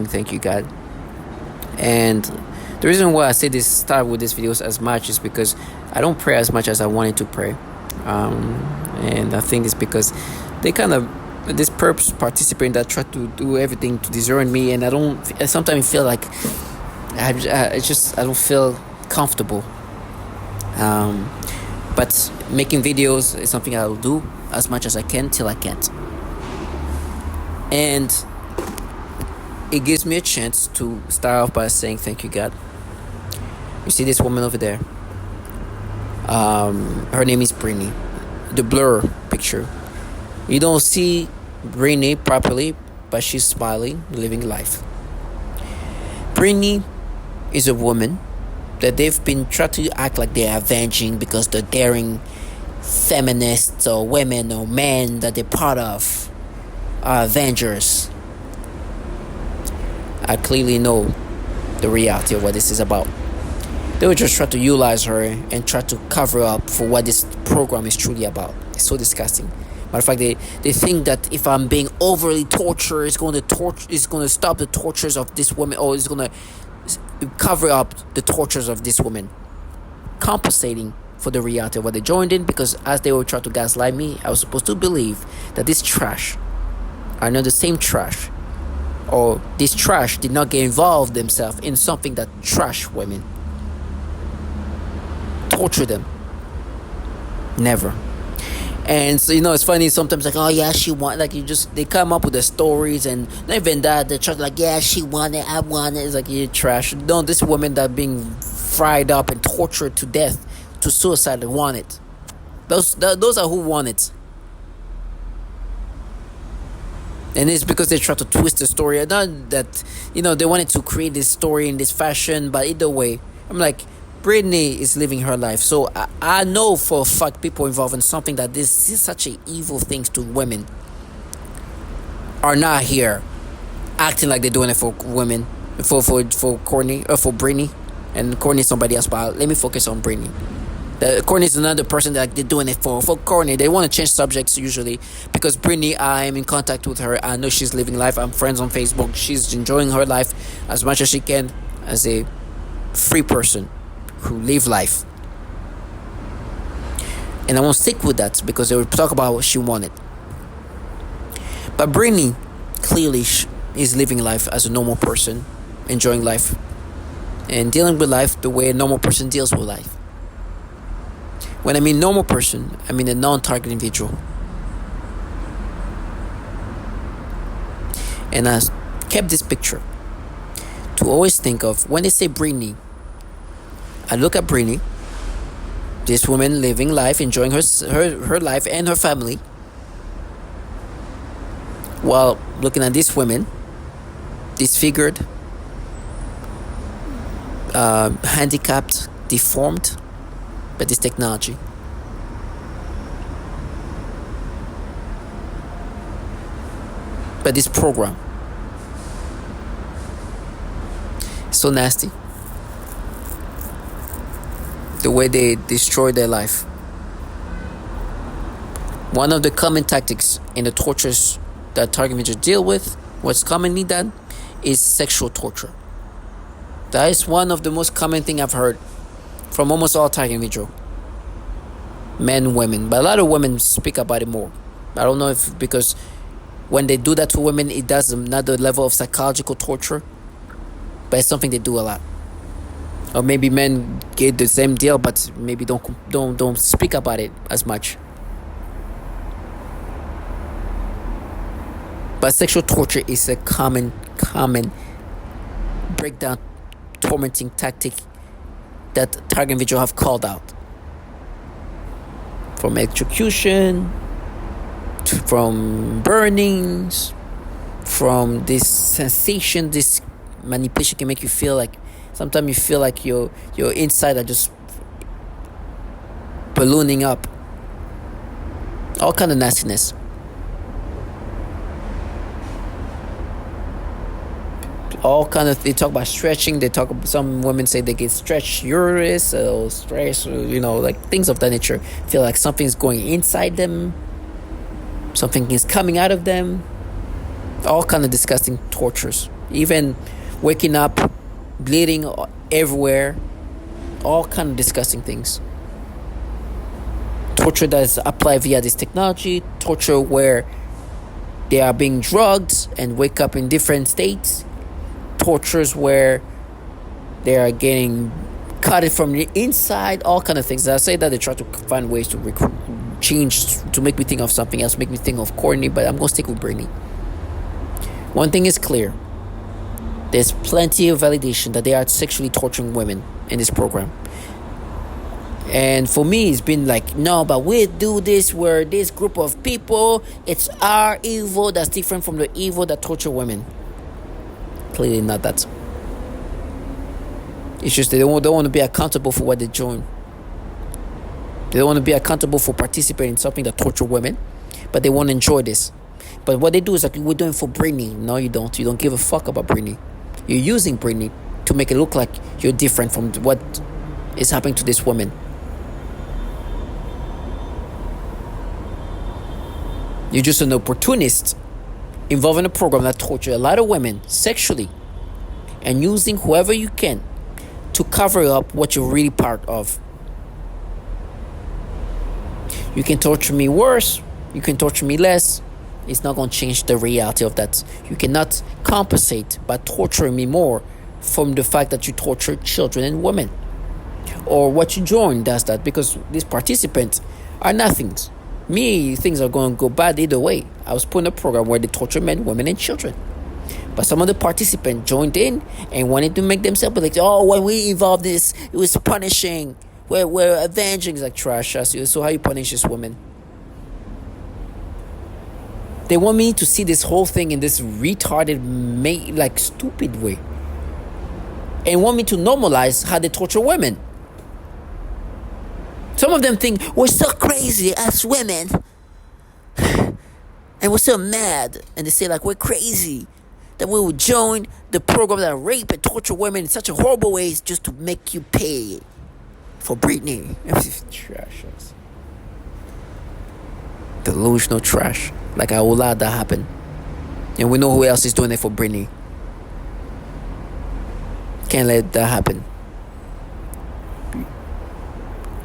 thank you, God. And the reason why I say this start with these videos as much is because I don't pray as much as I wanted to pray. Um, and I think it's because they kind of this purpose participant that try to do everything to discern me, and I sometimes feel like I don't feel comfortable. Um, but making videos is something I'll do as much as I can till I can't. And it gives me a chance to start off by saying thank you, God. You see this woman over there? Her name is Brittany. The blur picture. You don't see Brittany properly, but she's smiling, living life. Brittany is a woman that they've been trying to act like they're avenging because the daring feminists or women or men that they're part of are avengers. I clearly know the reality of what this is about. They would just try to utilize her and try to cover up for what this program is truly about. It's so disgusting. Matter of fact, they think that if I'm being overly tortured, it's going to stop the tortures of this woman, or it's going to cover up the tortures of this woman, compensating for the reality of what they joined in. Because as they were trying to gaslight me, I was supposed to believe that this trash are not the same trash, or this trash did not get involved themselves in something that trash women, torture them. Never. And so, it's funny sometimes, like, oh yeah, she want, like, they come up with the stories, and not even that, they're trying, like, yeah, she wanted, I want it. It's like, you're trash. No, this woman that being fried up and tortured to death, to suicide, they want it. Those are who want it. And it's because they try to twist the story. Not that, they wanted to create this story in this fashion, but either way, I'm like, Brittany is living her life. So I know for a fact people involved in something that this is such a evil things to women are not here acting like they're doing it for women, for Courtney, or for Brittany. And Courtney is somebody else, but let me focus on Brittany. Courtney is another person that they're doing it for Courtney. They want to change subjects usually, because Brittany, I'm in contact with her. I know she's living life. I'm friends on Facebook. She's enjoying her life as much as she can as a free person who live life. And I won't stick with that because they will talk about what she wanted. But Brittany clearly is living life as a normal person, enjoying life and dealing with life the way a normal person deals with life. When I mean normal person, I mean a non-target individual. And I kept this picture to always think of when they say Brittany. I look at Brittany, this woman living life, enjoying her life and her family, while looking at this woman, disfigured, handicapped, deformed by this technology. By this program. So nasty. The way they destroy their life. One of the common tactics in the tortures that target individuals deal with, what's commonly done, is sexual torture. That is one of the most common thing I've heard from almost all target individuals. Men, women, but a lot of women speak about it more. I don't know if because when they do that to women, it does another level of psychological torture, but it's something they do a lot. Or maybe men get the same deal, but maybe don't speak about it as much. But sexual torture is a common breakdown, tormenting tactic that target individuals have called out. From execution, from burnings, from this sensation, this manipulation can make you feel like, sometimes you feel like your inside are just ballooning up. All kind of nastiness. All kind of, they talk about stretching. Some women say they get stretched uterus or stress, or, like things of that nature. Feel like something's going inside them. Something is coming out of them. All kind of disgusting tortures even waking up, bleeding everywhere, all kind of disgusting things. Torture that is applied via this technology, torture where they are being drugged and wake up in different states, tortures where they are getting cut it from the inside, all kind of things. I say that they try to find ways to change to make me think of something else, make me think of Courtney, but I'm gonna stick with Brittany. One thing is clear: there's plenty of validation that they are sexually torturing women in this program. And for me, it's been like, no, but we do this where this group of people, it's our evil that's different from the evil that torture women. Clearly not that. It's just they don't want to be accountable for what they join. They don't want to be accountable for participating in something that torture women, but they want to enjoy this. But what they do is like, we're doing for Brittany. No, you don't. You don't give a fuck about Brittany. You're using Brittany to make it look like you're different from what is happening to this woman. You're just an opportunist involved in a program that tortures a lot of women sexually and using whoever you can to cover up what you're really part of. You can torture me worse, you can torture me less. It's not going to change the reality of that. You cannot compensate by torturing me more from the fact that you torture children and women. Or what you join does that, because these participants are nothings. Me, things are going to go bad either way. I was put in a program where they torture men, women, and children. But some of the participants joined in and wanted to make themselves like, oh, when we involved this, it was punishing. We're avenging. It's like trash. So how you punish this woman? They want me to see this whole thing in this retarded, stupid way. And want me to normalize how they torture women. Some of them think we're so crazy as women. And we're so mad. And they say like we're crazy. That we will join the program that rape and torture women in such a horrible ways just to make you pay for Brittany. Trash. Delusional trash. Like I will allow that happen. And we know who else is doing it for Brittany. Can't let that happen.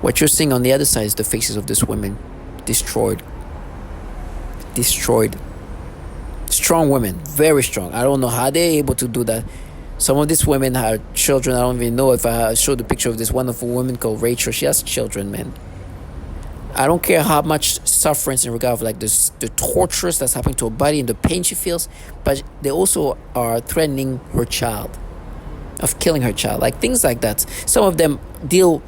What you're seeing on the other side is the faces of these women. Destroyed. Strong women. Very strong. I don't know how they're able to do that. Some of these women have children. I don't even know if I showed the picture of this wonderful woman called Rachel. She has children, man. I don't care how much suffering in regard of like this, the tortures that's happening to her body and the pain she feels, but they also are threatening her child, of killing her child, like things like that. Some of them deal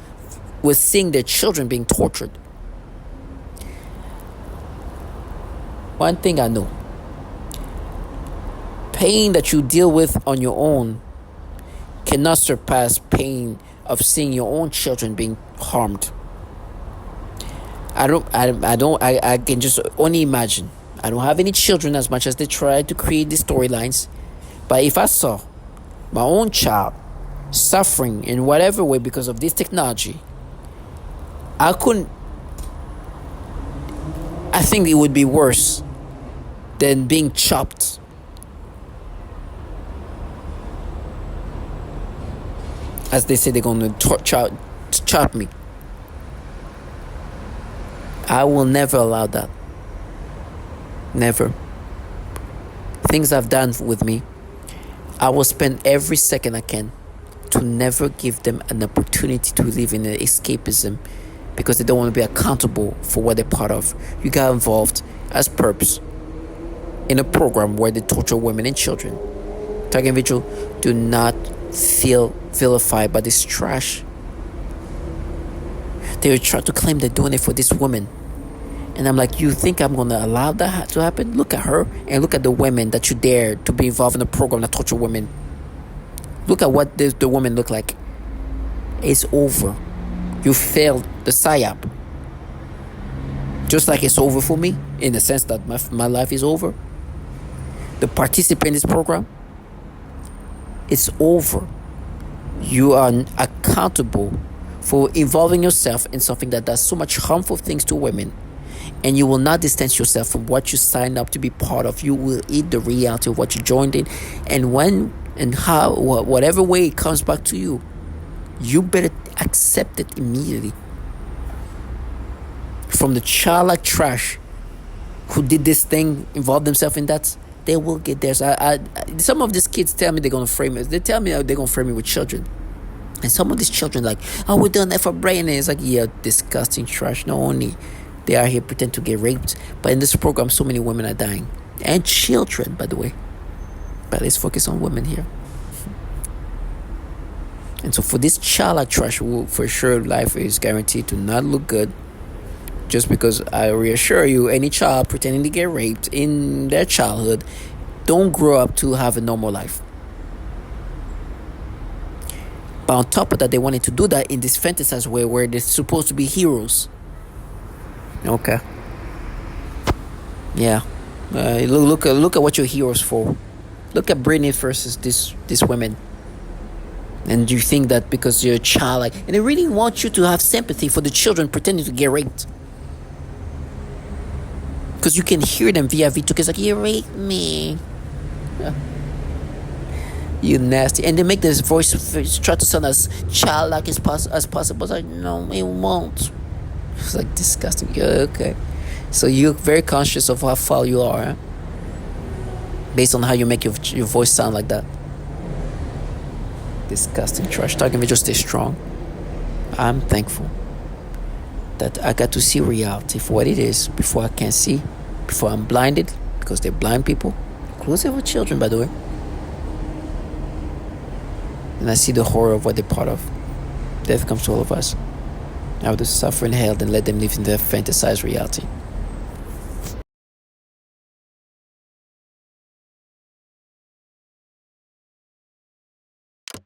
with seeing their children being tortured. One thing I know: pain that you deal with on your own cannot surpass pain of seeing your own children being harmed. I can just only imagine. I don't have any children, as much as they try to create these storylines. But if I saw my own child suffering in whatever way because of this technology, I think it would be worse than being chopped. As they say, they're going to chop me. I will never allow that. Never. Things I've done with me, I will spend every second I can to never give them an opportunity to live in an escapism, because they don't want to be accountable for what they're part of. You got involved as perps in a program where they torture women and children. Target individual, do not feel vilified by this trash. They try to claim they're doing it for this woman. And I'm like, you think I'm going to allow that to happen? Look at her and look at the women that you dare to be involved in a program that torture women. Look at what the women look like. It's over. You failed the PSYOP. Just like it's over for me, in the sense that my life is over. The participant in this program, it's over. You are accountable for involving yourself in something that does so much harmful things to women And you will not distance yourself from what you signed up to be part of. You will eat the reality of what you joined in. And when and how, whatever way it comes back to you, you better accept it immediately. From the childlike trash who did this thing, involved themselves in that, they will get theirs. Some of these kids tell me they're gonna frame it. They tell me they're gonna frame it with children. And some of these children like, oh, we're doing that for brain. And it's like, yeah, disgusting trash. Not only they are here pretend to get raped, but in this program, so many women are dying. And children, by the way. But let's focus on women here. And so for this childlike trash, for sure, life is guaranteed to not look good. Just because I reassure you, any child pretending to get raped in their childhood don't grow up to have a normal life. But on top of that, they wanted to do that in this fantasized way where they're supposed to be heroes. Okay. Yeah. Look at what you're heroes for. Look at Britney versus these women. And you think that because you're a child, and they really want you to have sympathy for the children pretending to get raped. Because you can hear them via V2. It's like, you raped me. Yeah. You nasty. And they make this voice try to sound as childlike as possible. It's like, no, it won't. It's like disgusting. Yeah, okay. So you're very conscious of how foul you are, huh? Based on how you make your voice sound like that. Disgusting trash talking. Just stay strong. I'm thankful that I got to see reality for what it is before I can't see, before I'm blinded, because they're blind people, inclusive of children, by the way. And I see the horror of what they're part of. Death comes to all of us. I would suffer in hell and let them live in their fantasized reality.